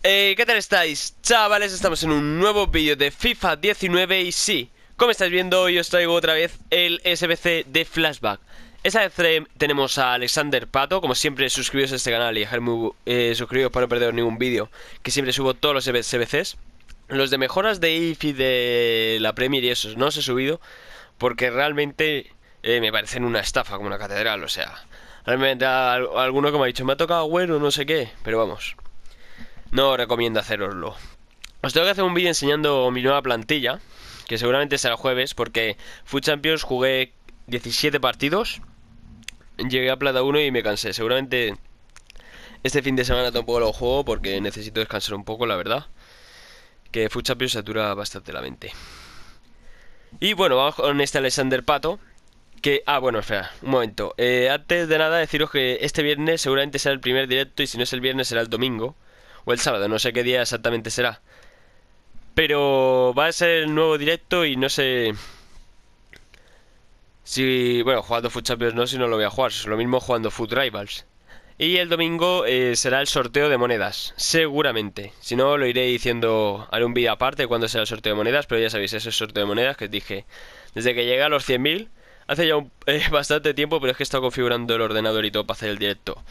¿Qué tal estáis, chavales? Estamos en un nuevo vídeo de FIFA 19 y sí, como estáis viendo, hoy os traigo otra vez el SBC de Flashback. Esta vez tenemos a Alexander Pato. Como siempre, suscribiros a este canal y dejarme suscribiros para no perderos ningún vídeo, que siempre subo todos los SBCs. Los de mejoras de IF y de la Premier y esos no os he subido porque realmente me parecen una estafa como una catedral, o sea, realmente alguno que me ha dicho me ha tocado bueno, no sé qué, pero vamos, no recomiendo haceroslo. Os tengo que hacer un vídeo enseñando mi nueva plantilla, que seguramente será el jueves, porque Foot Champions jugué 17 partidos, llegué a Plata 1 y me cansé. Seguramente este fin de semana tampoco lo juego porque necesito descansar un poco, la verdad. Que Foot Champions satura bastante la mente. Y bueno, vamos con este Alexander Pato. Que, bueno, espera, un momento. Antes de nada deciros que este viernes seguramente será el primer directo, y si no es el viernes será el domingo o el sábado, no sé qué día exactamente será. Pero va a ser el nuevo directo y no sé si, bueno, jugando Foot Champions no, si no lo voy a jugar. Es lo mismo jugando Foot Rivals. Y el domingo será el sorteo de monedas, seguramente. Si no, lo iré diciendo, haré un vídeo aparte de cuándo será el sorteo de monedas. Pero ya sabéis, ese sorteo de monedas que os dije desde que llegué a los 100.000. Hace ya bastante tiempo, pero es que he estado configurando el ordenador y todo para hacer el directo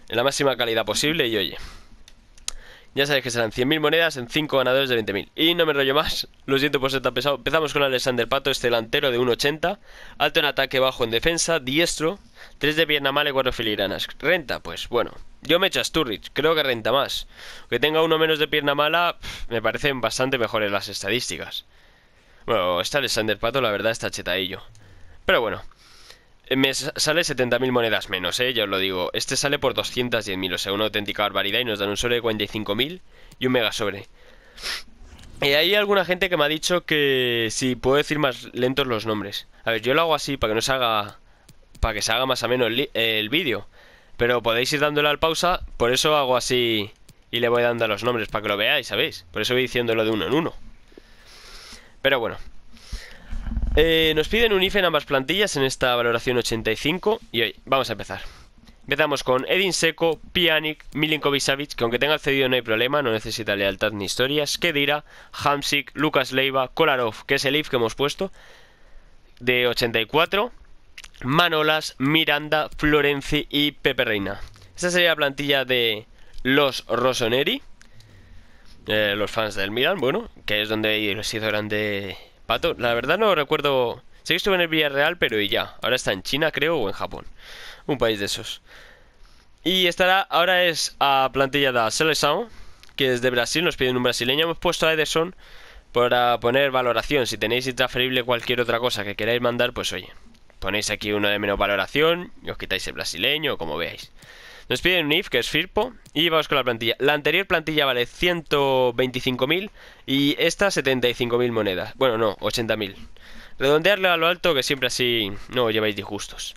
en la máxima calidad posible. Y oye, ya sabéis que serán 100.000 monedas en 5 ganadores de 20.000. Y no me enrollo más, lo siento por ser tan pesado. Empezamos con Alexander Pato, este delantero de 1,80. Alto en ataque, bajo en defensa, diestro. 3 de pierna mala y 4 filigranas. Renta, pues bueno, yo me echo a Sturridge, creo que renta más. Que tenga uno menos de pierna mala, me parecen bastante mejores las estadísticas. Bueno, este Alexander Pato la verdad está chetadillo. Pero bueno, me sale 70.000 monedas menos, ya os lo digo. Este sale por 210.000, o sea, una auténtica barbaridad. Y nos dan un sobre de 45.000 y un mega sobre. Y hay alguna gente que me ha dicho que si puedo decir más lentos los nombres. A ver, yo lo hago así para que no se haga, para que se haga más o menos el vídeo. Pero podéis ir dándole al pausa, por eso hago así y le voy dando a los nombres para que lo veáis, ¿sabéis? Por eso voy diciéndolo de uno en uno. Pero bueno, nos piden un IF en ambas plantillas en esta valoración 85. Y hoy vamos a empezar. Empezamos con Edin Dzeko, Pjanic, Milinkovic-Savic, que aunque tenga accedido no hay problema, no necesita lealtad ni historias. Khedira, Hamsik, Lucas Leiva, Kolarov, que es el IF que hemos puesto, de 84. Manolas, Miranda, Florenzi y Pepe Reina. Esta sería la plantilla de los Rossoneri, los fans del Milan, bueno, que es donde se hizo grande Pato. La verdad no recuerdo. Sé que estuvo en el Villarreal, pero y ya. Ahora está en China, creo, o en Japón. Un país de esos. Y estará, ahora es a plantilla de Seleção, que es de Brasil, nos piden un brasileño. Hemos puesto a Ederson para poner valoración. Si tenéis intransferible cualquier otra cosa que queráis mandar, pues oye, ponéis aquí uno de menos valoración y os quitáis el brasileño, como veáis. Nos piden un IF, que es Firpo, y vamos con la plantilla. La anterior plantilla vale 125.000 y esta 75.000 monedas. Bueno, no, 80.000. Redondearle a lo alto, que siempre así no lleváis disgustos.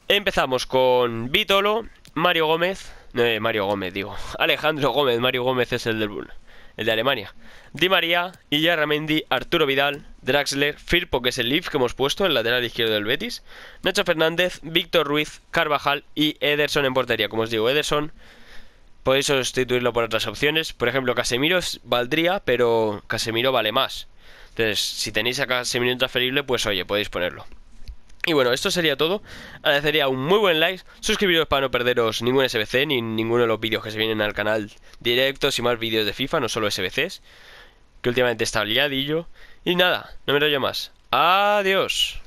Empezamos con Vitolo, Mario Gómez, Alejandro Gómez. Mario Gómez es el de Alemania. Di María, Illarramendi, Arturo Vidal, Draxler, Firpo, que es el IF que hemos puesto, el lateral izquierdo del Betis, Nacho Fernández, Víctor Ruiz, Carvajal y Ederson en portería. Como os digo, Ederson podéis sustituirlo por otras opciones. Por ejemplo, Casemiro valdría, pero Casemiro vale más. Entonces, si tenéis a Casemiro intransferible, pues oye, podéis ponerlo. Y bueno, esto sería todo. Agradecería un muy buen like, suscribiros para no perderos ningún SBC ni ninguno de los vídeos que se vienen al canal, directos y más vídeos de FIFA, no solo SBCs, que últimamente está liadillo. Y nada, no me enrollo más. Adiós.